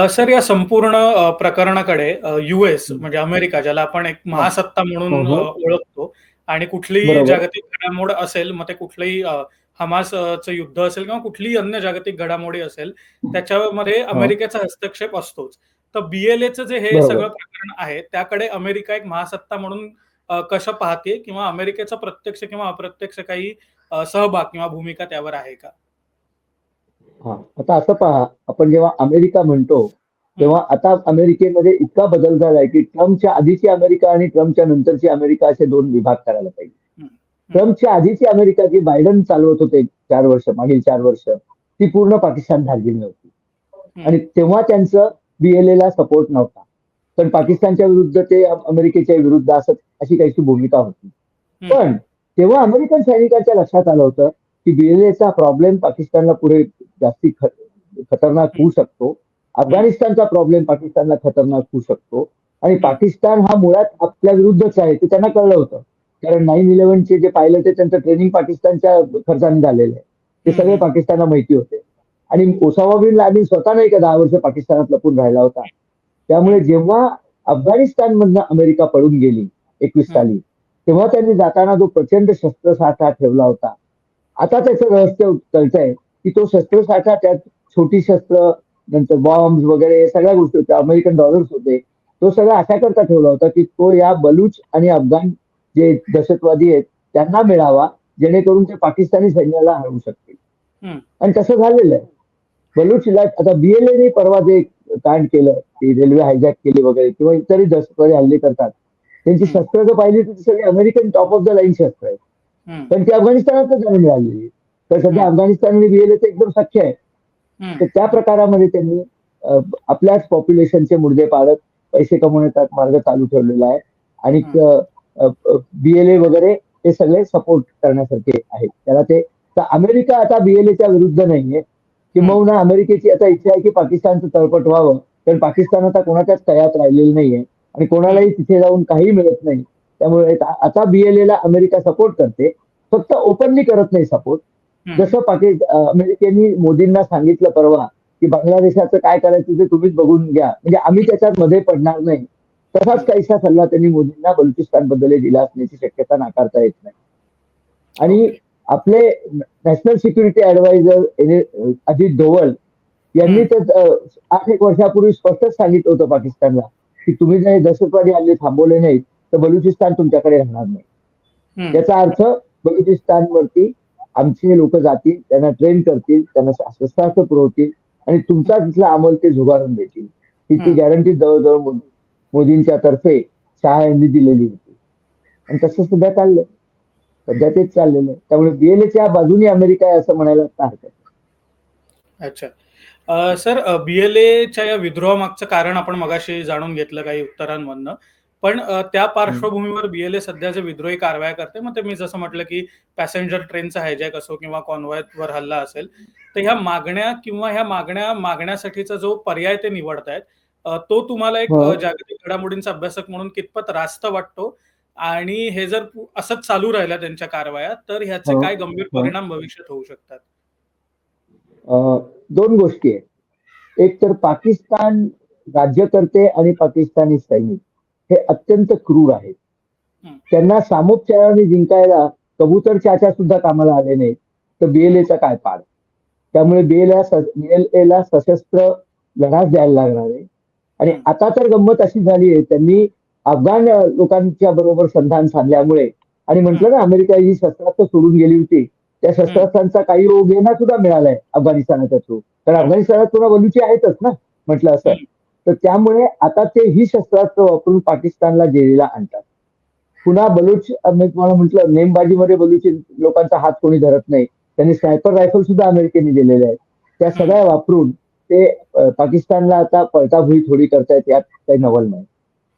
सर या संपूर्ण प्रकरणाकडे US म्हणजे अमेरिका ज्याला आपण एक महासत्ता म्हणून ओळखतो आणि कुठलीही जागतिक घडामोड असेल, मग ते कुठलंही हमासचं युद्ध असेल किंवा कुठलीही अन्य जागतिक घडामोडी असेल त्याच्यामध्ये अमेरिकेचा हस्तक्षेप असतोच. तर BLAचं जे हे सगळं प्रकरण आहे त्याकडे अमेरिका एक महासत्ता म्हणून कसं पाहते किंवा अमेरिकेचा प्रत्यक्ष किंवा अप्रत्यक्ष काही सहभाग किंवा भूमिका त्यावर आहे का? आता असं पहा, आपण जेव्हा अमेरिका म्हणतो तेव्हा आता अमेरिकेमध्ये इतका बदल झालाय की ट्रम्पच्या आधीची अमेरिका आणि ट्रम्पच्या नंतरची अमेरिका असे 2 विभाग करायला पाहिजे. ट्रम्पच्या आधीची अमेरिका जी बायडन चालवत होते 4 वर्ष, मागील 4 वर्ष, ती पूर्ण पाकिस्तान धार्जिणी होती आणि तेव्हा त्यांचं BLAला सपोर्ट नव्हता. पण पाकिस्तानच्या विरुद्ध ते अमेरिकेच्या विरुद्ध अशी काहीशी भूमिका होती. पण तेव्हा अमेरिकन सैनिकांच्या लक्षात आलं होतं की BLAचा प्रॉब्लेम पाकिस्तानला पुढे जास्ती खतरनाक होऊ शकतो. अफगाणिस्तानचा प्रॉब्लेम पाकिस्तानला खतरनाक होऊ शकतो आणि पाकिस्तान हा मुळात आपल्या विरुद्धच आहे ते त्यांना कळलं होतं. कारण 9/11चे जे पायलट आहे त्यांचं ट्रेनिंग पाकिस्तानच्या खर्चाने झालेलं आहे. ते सगळे पाकिस्तानला माहिती होते आणि ओसामा बिन लादेन स्वतः नाही का 10 वर्ष पाकिस्तानात लपून राहिला होता. त्यामुळे जेव्हा अफगाणिस्तानमधनं अमेरिका पळून गेली 21 साली, तेव्हा त्यांनी जाताना जो प्रचंड शस्त्रसाठा ठेवला होता. आता त्याचं रहस्य कळतंय की तो शस्त्रसाठा त्यात छोटी शस्त्र नंतर बॉम्ब वगैरे सगळ्या गोष्टी होत्या, अमेरिकन डॉलर्स होते. तो सगळा अशा करता ठेवला होता की तो या बलूच आणि अफगाण जे दहशतवादी आहेत त्यांना मिळावा जेणेकरून ते पाकिस्तानी सैन्याला हरवू शकतील. आणि तसं झालेलं आहे. बलूचला आता BLAने परवा जे कांड केलं की रेल्वे हायजॅक केली वगैरे किंवा इतरही दहशतवादी हल्ले करतात त्यांची शस्त्र जर पाहिली तर सगळी American top of the line शस्त्र आहेत. पण ती अफगाणिस्तानातच त्यांनी मिळालेली. तर सध्या अफगाणिस्तान आणि BLAचं एकदम सख्य आहे. तर त्या प्रकारामध्ये त्यांनी आपल्याच पॉप्युलेशनचे मुर्दे पाडत पैसे कमवण्याचा मार्ग चालू ठेवलेला आहे आणि BLA वगैरे हे सगळे सपोर्ट करण्यासारखे आहेत. त्याला ते अमेरिका आता BLAच्या विरुद्ध नाहीये. किंबहुना अमेरिकेची आता इच्छा आहे की पाकिस्तानचं तळपट व्हावं. कारण पाकिस्तान आता कोणाच्याच तयात राहिलेलं नाहीये आणि कोणालाही तिथे जाऊन काही मिळत नाही. त्यामुळे आता BLAला अमेरिका सपोर्ट करते. फक्त ओपनली करत नाही सपोर्ट. जसं अमेरिकेने मोदींना सांगितलं परवा की बांगलादेशाचं काय करायचं ते तुम्हीच बघून घ्या, म्हणजे आम्ही त्याच्यात मध्ये पडणार नाही. तसाच काहीसा सल्ला त्यांनी मोदींना बलुचिस्तान बद्दल दिला असण्याची शक्यता नाकारता येत नाही. आणि आपले national security adviser Ajit Doval यांनी तर 8 वर्षापूर्वी स्पष्टच सांगितलं होतं पाकिस्तानला की तुम्ही जर दहशतवादी हल्ले थांबवले नाहीत तर बलुचिस्तान तुमच्याकडे राहणार नाही. याचा अर्थ बलुचिस्तानवरती आमचे लोक जातील, त्यांना ट्रेन करतील, त्यांना शस्त्रास्त्र पुरवतील आणि तुमचा तिथला अंमल ते झुगारून देतील. ही गॅरंटी जवळजवळ मोदींच्या तर्फे शहा यांनी दिलेली होती. आणि तसं सुद्धा चाललंय. सध्या तेच चाललेलं आहे. त्यामुळे बीएलएच्या बाजूने अमेरिका आहे असं म्हणायला आता हरकत नाही. अच्छा. सर, BLAच्या या विद्रोहामागचं कारण आपण मगाशी जाणून घेतलं काही उत्तरांमधनं. पण त्या हम्म. पार्श्वभूमीवर BLA सध्या जे विद्रोही कारवाया करते, मग ते मी जसं म्हटलं की पॅसेंजर ट्रेनचा हायजॅक असो किंवा कॉन्वॉयवर हल्ला असेल, तर ह्या मागण्या किंवा ह्या मागण्या मागण्यासाठीचा जो पर्याय ते निवडतायत, तो तुम्हाला एक हो. जागतिक घडामोडींचा अभ्यासक म्हणून कितपत रास्त वाटतो? आणि हे जर असंच चालू राहिलं त्यांच्या कारवाया, तर ह्याचे हो. काय गंभीर हो. परिणाम भविष्यात होऊ शकतात? दोन गोष्टी आहेत. एक तर पाकिस्तान राज्यकर्ते आणि पाकिस्तानी सैनिक हे अत्यंत क्रूर आहेत. हं, त्यांना सामोपचाराने जिंकायला कबूतर चाचा सुद्धा कामाला आले नाहीत, तर बीएलएचा काय पाड. त्यामुळे बीएलएला सशस्त्र लढाच द्यायला लागणार आहे. आणि हं, आता तर गंमत अशी झाली आहे, त्यांनी अफगाण लोकांच्या बरोबर संधान साधल्यामुळे आणि हं, म्हटलं ना, अमेरिका ही शस्त्रास्त्र सोडून गेली होती, त्या हं. शस्त्रास्त्रांचा काही योगेना सुद्धा मिळालाय अफगाणिस्तानाच्या थ्रू. कारण हो. अफगाणिस्तानात पुन्हा बलुची आहेतच ना, म्हटलं असं. हं, तर त्यामुळे आता ते ही शस्त्रास्त्र वापरून पाकिस्तानला जेरीला आणतात. पुन्हा बलूच मी तुम्हाला म्हटलं, नेमबाजीमध्ये बलुची लोकांचा हात कोणी धरत नाही. त्यांनी स्नायपर रायफल सुद्धा अमेरिकेने दिलेले आहेत. त्या हं, सगळ्या वापरून ते पाकिस्तानला आता पळताभुई थोडी करतायत, यात काही नवल नाही.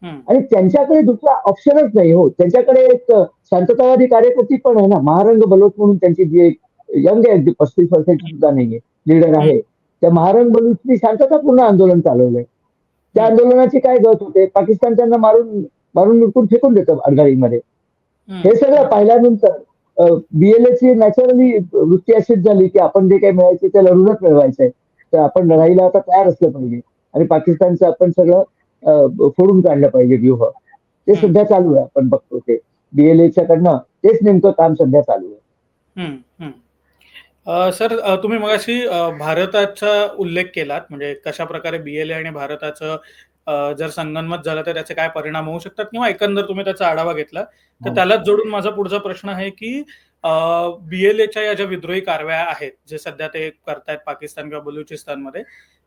हं. आणि त्यांच्याकडे दुसरा ऑप्शनच नाही हो. त्यांच्याकडे एक शांततावादी कार्यकर्ती पण आहे ना, महारंग बलोच म्हणून त्यांची जी एक यंग आहे, अगदी 35 वर्षाची सुद्धा नाहीये, लीडर हं, आहे. त्या महारंग बलूचनी शांततापूर्ण आंदोलन चालवलंय. त्या हं, आंदोलनाची काय गत होते, पाकिस्तान त्यांना मारून मारून मिरकून फेकून देतं आडगाडीमध्ये. हं, हे सगळं हं, पाहिल्यानंतर बीएलएची नॅचरली वृत्ती अशीच झाली की आपण जे काही मिळायचे ते लढूनच मिळवायचंय. तर आपण हं, लढाईला आता तयार असलं पाहिजे आणि पाकिस्तानचं आपण सगळं फोडून काढलं पाहिजे व्यूह. ते हं, सध्या चालू आहे, आपण बघतो ते. बीएलएच्या कडनं तेच नेमकं काम सध्या चालू आहे. हं, हं. सर, तुम्ही मगाशी भारताचा उल्लेख केलात, म्हणजे कशाप्रकारे BLA आणि भारताचं जर संगनमत झालं तर त्याचे काय परिणाम होऊ शकतात किंवा एकंदर तुम्ही त्याचा आढावा घेतला. तर हो. त्यालाच जोडून माझा पुढचा प्रश्न आहे की BLAच्या या ज्या विद्रोही कारवाया आहेत, जे सध्या ते करतायत पाकिस्तान किंवा बलुचिस्तानमध्ये,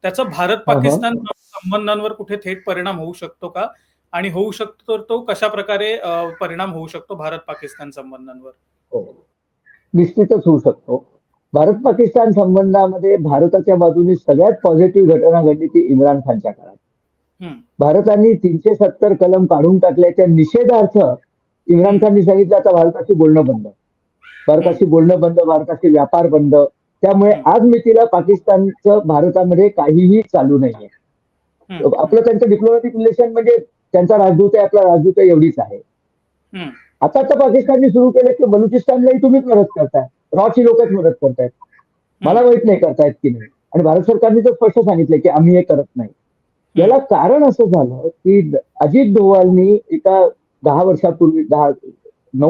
त्याचा हं, हं. भारत-पाकिस्तान संबंधांवर कुठे थेट परिणाम होऊ शकतो का? आणि होऊ शकतो तर तो कशाप्रकारे परिणाम होऊ शकतो भारत-पाकिस्तान संबंधांवर? हो. निश्चितच होऊ शकतो. भारत-पाकिस्तान संबंधामध्ये भारताच्या बाजूने सगळ्यात पॉझिटिव्ह घटना घडली ती इम्रान खानच्या काळात. हं, भारताने 370 कलम काढून टाकल्याच्या निषेधार्थ इम्रान हं, खानने सांगितलं आता भारताशी बोलणं बंद. हं, भारताशी बोलणं बंद, भारताशी व्यापार बंद. त्यामुळे हं, आज मितीला पाकिस्तानचं भारतामध्ये काहीही चालू नाहीये. हं, हं, आपलं त्यांचं डिप्लोमॅटिक रिलेशन म्हणजे त्यांचा राजदूत आहे, आपला राजदूत आहे एवढीच आहे. हं, आता तर पाकिस्तानने सुरू केलं की बलुचिस्तानलाही तुम्हीच मदत करताय. रॉची लोकच मदत करतायत. हं, मला माहित नाही करतायत की नाही. आणि भारत सरकारने तर स्पष्ट सांगितलंय की आम्ही हे करत नाही. हं, याला कारण असं झालं की अजित डोवालनी एका 9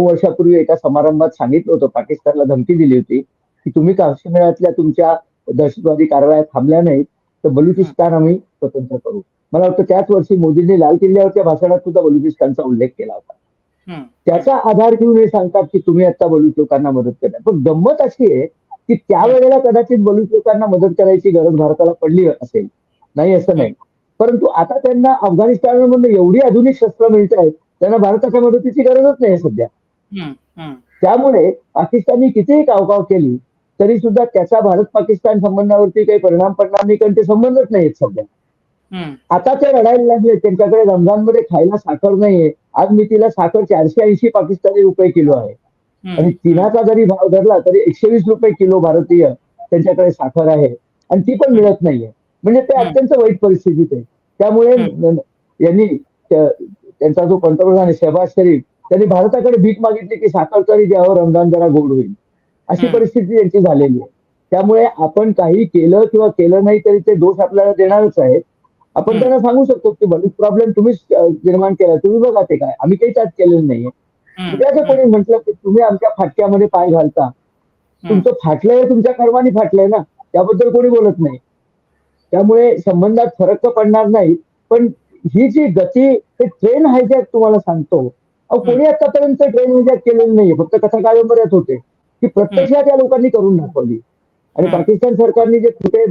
वर्षापूर्वी एका समारंभात सांगितलं होतं, पाकिस्तानला धमकी दिली होती की तुम्ही काश्मीरातल्या तुमच्या दहशतवादी कारवाया थांबल्या नाहीत तर हं, बलुचिस्तान आम्ही स्वतंत्र करू. मला वाटतं त्याच वर्षी मोदींनी लाल किल्ल्यावरच्या भाषणात सुद्धा बलुचिस्तानचा उल्लेख केला होता. हं, हं, त्याचा आधार घेऊन हे सांगतात की तुम्ही आता बलूच लोकांना मदत करा. पण गंमत अशी आहे की हं, त्यावेळेला कदाचित बलूच लोकांना मदत करायची गरज भारताला पडली असेल. नाही असं हं, नाही. परंतु आता त्यांना अफगाणिस्तानमधून एवढी आधुनिक शस्त्र मिळत आहेत, त्यांना भारताच्या मदतीची गरजच नाही सध्या. हं, हं, त्यामुळे पाकिस्तानने कितीही कावकाव केली, तरी सुद्धा त्याचा भारत-पाकिस्तान संबंधावरती काही परिणाम पडणार नाही, कारण ते संबंधच नाहीयेत सध्या. हं, आता ते रडायला लागले, त्यांच्याकडे रमजानमध्ये खायला साखर नाहीये. आज मितीला साखर 480 पाकिस्तानी रुपये किलो आहे. हं, आणि हं, चीनाचा जरी भाव धरला तरी 120 रुपये किलो भारतीय त्यांच्याकडे साखर आहे. आणि ती पण हं, मिळत नाहीये. म्हणजे ते हं, अत्यंत वाईट परिस्थितीत आहे. त्यामुळे हं, यांनी त्यांचा जो पंतप्रधान आहे शहबाज शरीफ, त्यांनी भारताकडे भीक मागितली की साखर तरी द्यावं, रमजान जरा गोड होईल. अशी हं, परिस्थिती त्यांची झालेली आहे. त्यामुळे आपण काही केलं किंवा केलं नाही तरी ते दोष आपल्याला देणारच आहेत. आपण हं, त्यांना सांगू शकतो की बरेच प्रॉब्लेम तुम्हीच निर्माण केला. तुम्ही बघा ते काय. आम्ही काही त्यात केलेलं नाहीये. हं, म्हणजे असं हं, कोणी म्हटलं की तुम्ही आमच्या फाटक्यामध्ये पाय घालता. हं, तुमचं फाटलंय, तुमच्या कर्माने फाटलंय ना. त्याबद्दल कोणी बोलत नाही. त्यामुळे संबंधात फरक तर पडणार नाही. पण ही जी गती, ते ट्रेन हायजॅक तुम्हाला सांगतो. अहो हं, कोणी आतापर्यंत ट्रेन हायजॅक केलेलं नाहीये. फक्त कथा कादंबऱ्यात होते. ती हं, प्रत्यक्षात या लोकांनी करून दाखवली. आणि हं, पाकिस्तान सरकारने जे खोटे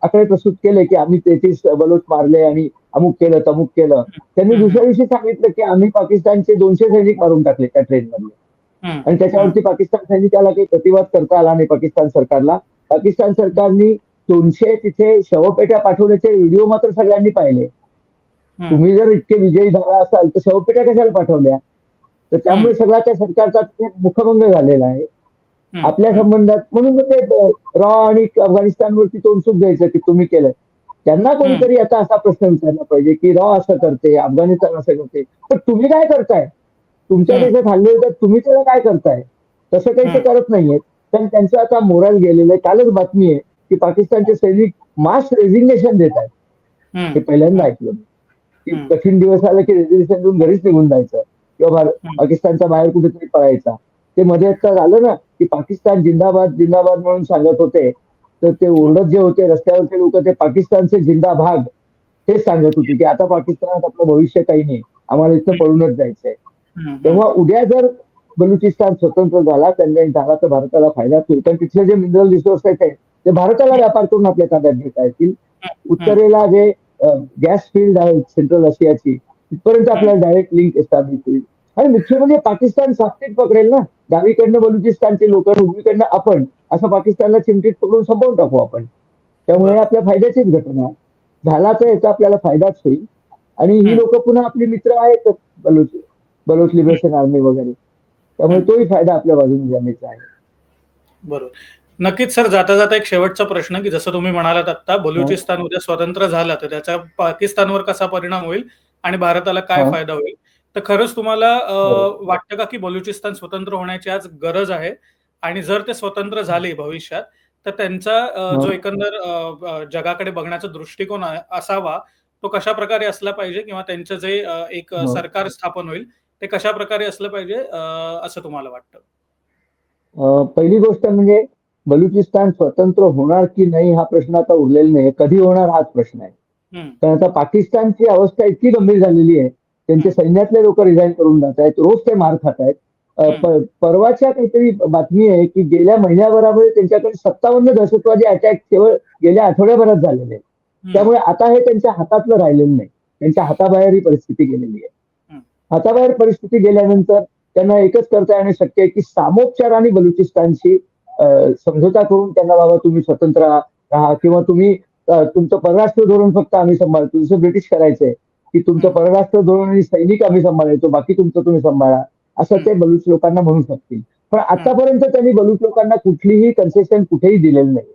आकडे प्रस्तुत केले की आम्ही 33 बलोच मारले आणि अमुक केलं तमुक केलं. त्यांनी हम्म, दुसऱ्या दिवशी सांगितलं की आम्ही पाकिस्तानचे 200 सैनिक मारून टाकले त्या ट्रेनमधले. हम्म, आणि हम्म, त्याच्यावरती पाकिस्तान सैनिकाला काही प्रतिवाद करता आला नाही पाकिस्तान सरकारला. पाकिस्तान सरकारनी 200 तिथे शवपेट्या पाठवण्याचे व्हिडिओ मात्र सगळ्यांनी पाहिले. हम्म, तुम्ही जर इतके विजयी झाला असाल तर शवपेट्या कशाला पाठवल्या? तर हम्म, त्यामुळे सगळा त्या सरकारचा तिथे मुखभंग झालेला आहे हम्म, आपल्या हम्म, संबंधात. म्हणून मग ते रॉ आणि अफगाणिस्तानवरती तोंडसूक द्यायचं की तुम्ही केलं. त्यांना हम्म, कोणीतरी आता असा प्रश्न विचारला पाहिजे की रॉ असं करते, अफगाणिस्तान असं करते, पण तुम्ही काय करताय? तुमच्या हम्म, देशात हल्ले होतात, तुम्ही त्याला काय करताय? तसं काही ते हम्म, करत नाहीयेत. कारण त्यांचं आता मोराल गेलेलं आहे. कालच बातमी आहे की पाकिस्तानचे सैनिक मास रेझिग्नेशन देत आहेत. हम्म, हे पहिल्यांदा हम्म, ऐकलं मी. की हम्म, कठीण दिवस आले की रेझिग्नेशन देऊन घरीच निघून जायचं किंवा हम्म, पाकिस्तानच्या बाहेर कुठेतरी पळायचा. ते मध्ये आता झालं ना की पाकिस्तान जिंदाबाद जिंदाबाद म्हणून सांगत होते. तर ते ओरडत जे होते रस्त्यावरचे लोक ते पाकिस्तानचे जिंदाभाग तेच सांगत होते की आता पाकिस्तानात आपलं भविष्य काही नाही. आम्हाला इथं पळूनच जायचंय. हम्म, हम्म, तेव्हा उद्या जर बलुचिस्तान स्वतंत्र झाला त्यांना झाला तर भारताला फायदाच होईल. कारण तिथले जे मिनरल रिसोर्स आहेत ते भारताला व्यापार करून आपल्या ताब्यात घेता येतील. हम्म, उत्तरेला जे गॅस फील्ड आहे सेंट्रल आशियाची तिथपर्यंत हम्म, आपल्याला डायरेक्ट लिंक एस्टॅब्लिश होईल. आणि मुख्य म्हणजे पाकिस्तान सापटीत पकडेल ना. डावीकडनं बलुचिस्तानचे लोक उजवीकडनं आपण असं पाकिस्तानला चिमटीत पकडून संपवून टाकू आपण. त्यामुळे बरोबर. आपल्या फायद्याचीच घटना झाला तर याचा आपल्याला फायदाच होईल. आणि ही हम्म, लोक पुन्हा आपली मित्र आहेत बलुच बलोच हम्म, लिबरेशन आर्मी वगैरे. त्यामुळे हम्म, तोही फायदा आपल्या बाजूने जाण्याचा आहे. बरोबर. नक्कीच सर, जाता जाता एक शेवटचा प्रश्न की जसं तुम्ही म्हणालात आता हा, बलुचिस्तान उद्या स्वतंत्र झालं तर त्याचा पाकिस्तानवर कसा परिणाम होईल आणि भारताला काय हा, फायदा होईल. तर खरंच तुम्हाला बरोबर. वाटतं का की बलुचिस्तान स्वतंत्र होण्याची आज गरज आहे आणि जर ते स्वतंत्र झाले भविष्यात तर त्यांचा हा, जो एकंदर जगाकडे बघण्याचा दृष्टिकोन असावा तो कशा प्रकारे असला पाहिजे किंवा त्यांचं जे एक हा. सरकार स्थापन होईल ते कशा प्रकारे असलं पाहिजे असं तुम्हाला वाटतं? पहिली गोष्ट म्हणजे बलुचिस्तान स्वतंत्र होणार की नाही हा प्रश्न आता उरलेला नाही. कधी होणार हाच प्रश्न आहे. हम्म, कारण आता पाकिस्तानची अवस्था इतकी गंभीर झालेली आहे. त्यांचे हम्म, सैन्यातले लोक रिझाईन करून जात आहेत. रोज ते मार खात आहेत. हम्म, परवाच्या काहीतरी बातमी आहे की गेल्या महिन्याभरामध्ये त्यांच्याकडे 57 दहशतवादी अटॅक केवळ गेल्या आठवड्याभरात झालेले आहेत. हम्म, त्यामुळे आता हे त्यांच्या हातातलं राहिलेलं नाही. त्यांच्या हाताबाहेर ही परिस्थिती गेलेली आहे. हम्म, हाताबाहेर परिस्थिती गेल्यानंतर त्यांना एकच करता येणं शक्य आहे की सामोपचाराने बलुचिस्तानशी समझोता करून त्यांना बाबा तुम्ही स्वतंत्र राहा किंवा तुम्ही तुमचं परराष्ट्र धोरण फक्त आम्ही सांभाळतो. जसं ब्रिटिश करायचंय की तुमचं हम्म, परराष्ट्र धोरण आणि सैनिक आम्ही सांभाळायचो बाकी तुमचं तुम्ही सांभाळा असं हम्म, ते बलुच लोकांना म्हणू शकतील. पण हम्म, आतापर्यंत त्यांनी बलुच लोकांना कुठलीही कन्सेशन कुठेही दिलेलं नाही.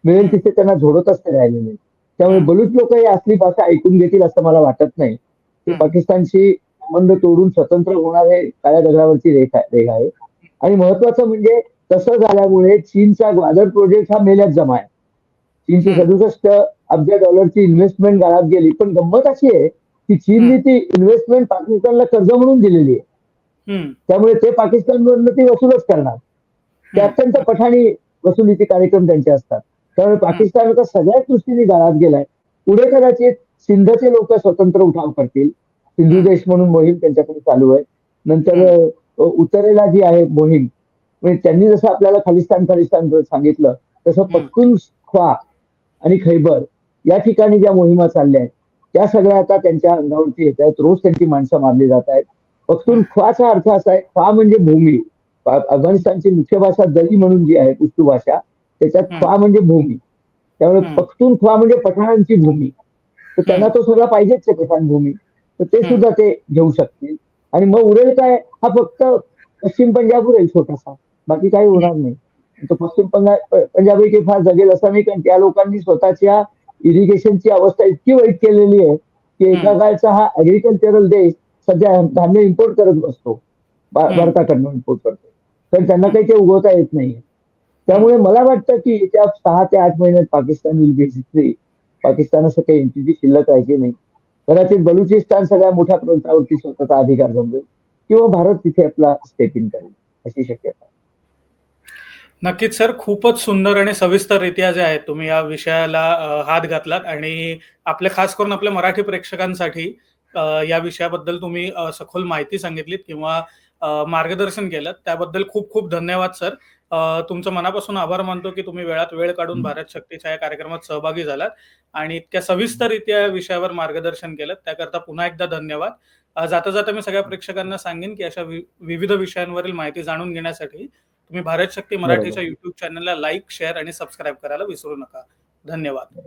मिळेल हम्म, तिथे त्यांना झोडतच ते राहिले नाही. त्यामुळे हम्म, बलुच लोक ही असली भाषा ऐकून घेतील असं मला वाटत नाही. ते हम्म, पाकिस्तानशी संबंध तोडून स्वतंत्र होणार हे काळ्या दगडावरची रेघ आहे. आणि महत्वाचं म्हणजे तसं झाल्यामुळे चीनचा ग्वादर प्रोजेक्ट हा मेल्यात जमा आहे. चीनची हम्म, 67 अब्ज डॉलरची इन्व्हेस्टमेंट गाळात गेली. पण गंमत अशी आहे की चीनने हम्म, ती इन्व्हेस्टमेंट पाकिस्तानला कर्ज म्हणून दिलेली आहे. हम्म, त्यामुळे ते पाकिस्तानवरनं ती वसूलच करणार. ते हम्म, अत्यंत पठाणी वसुलीचे कार्यक्रम त्यांचे असतात. त्यामुळे हम्म, पाकिस्तान आता सगळ्याच दृष्टीने गाळात गेलाय. पुढे कदाचित सिंधचे लोक स्वतंत्र उठाव करतील. सिंधू हम्म, देश म्हणून मोहीम त्यांच्याकडे चालू आहे. नंतर हम्म, उत्तरेला जी आहे मोहीम म्हणजे त्यांनी जसं आपल्याला खालिस्तान खालिस्तान सांगितलं तसं हम्म, पख्तूनख्वा आणि खैबर या ठिकाणी ज्या मोहिमा चालल्या आहेत त्या सगळ्या आता त्यांच्या अंगावरती येत आहेत. रोज त्यांची माणसं मारली जात आहेत. हम्म, पख्तूनख्वाचा अर्थ असा आहे ख्वा म्हणजे भूमी. अफगाणिस्तानची मुख्य भाषा दरी म्हणून जी आहे पुष्टू भाषा त्याच्यात हम्म, ख्वा म्हणजे भूमी. त्यामुळे हम्म, पख्तूनख्वा म्हणजे पठाणांची भूमी. तर त्यांना हम्म, तो सगळा पाहिजेच आहे पठाण भूमी. तर ते हम्म, सुद्धा ते घेऊ शकतील. आणि मग उरेल काय हा फक्त पश्चिम पंजाब उरेल छोटासा. बाकी काही होणार नाही. तो पश्चिम पंजाबही काही फार जगेल असं नाही कारण त्या लोकांनी स्वतःच्या इरिगेशनची अवस्था इतकी वाईट केलेली आहे की हम्म, एका काळचा हा अग्रिकल्चरल देश सध्या धान्य इम्पोर्ट करत बसतो. हम्म, भारताकडनं इम्पोर्ट करतो. तर त्यांना काही ते उगवता येत नाही. हम्म. त्यामुळे मला वाटतं की येत्या 6 ते 8 महिन्यात पाकिस्तान विल बेसिकली पाकिस्तान असं काही एंटिटी शिल्लक राहायची नाही. कदाचित बलुचिस्तान सगळ्या मोठ्या प्रांतावरती स्वतःचा अधिकार जमवेल किंवा भारत तिथे आपला स्टेप इन करेल अशी शक्यता आहे. नक्कीच सर, खूपच सुंदर आणि सविस्तररित्या जे आहे तुम्ही या विषयाला हात घातलात आणि आपल्या खास करून आपल्या मराठी प्रेक्षकांसाठी या विषयाबद्दल तुम्ही सखोल माहिती सांगितलीत किंवा मार्गदर्शन केलं. त्याबद्दल खूप खूप धन्यवाद सर. तुमचं मनापासून आभार मानतो की तुम्ही वेळात वेळ काढून भारत शक्तीच्या या कार्यक्रमात सहभागी झालात आणि इतक्या सविस्तररित्या या विषयावर मार्गदर्शन केलं. त्याकरता पुन्हा एकदा धन्यवाद. जाता जाता मी सगळ्या प्रेक्षकांना सांगेन की अशा विविध विषयांवरील माहिती जाणून घेण्यासाठी तुम्ही भारत शक्ती मराठीच्या बरोबर. YouTube चॅनलला लाईक, शेअर आणि सबस्क्राईब करायला विसरू नका. धन्यवाद.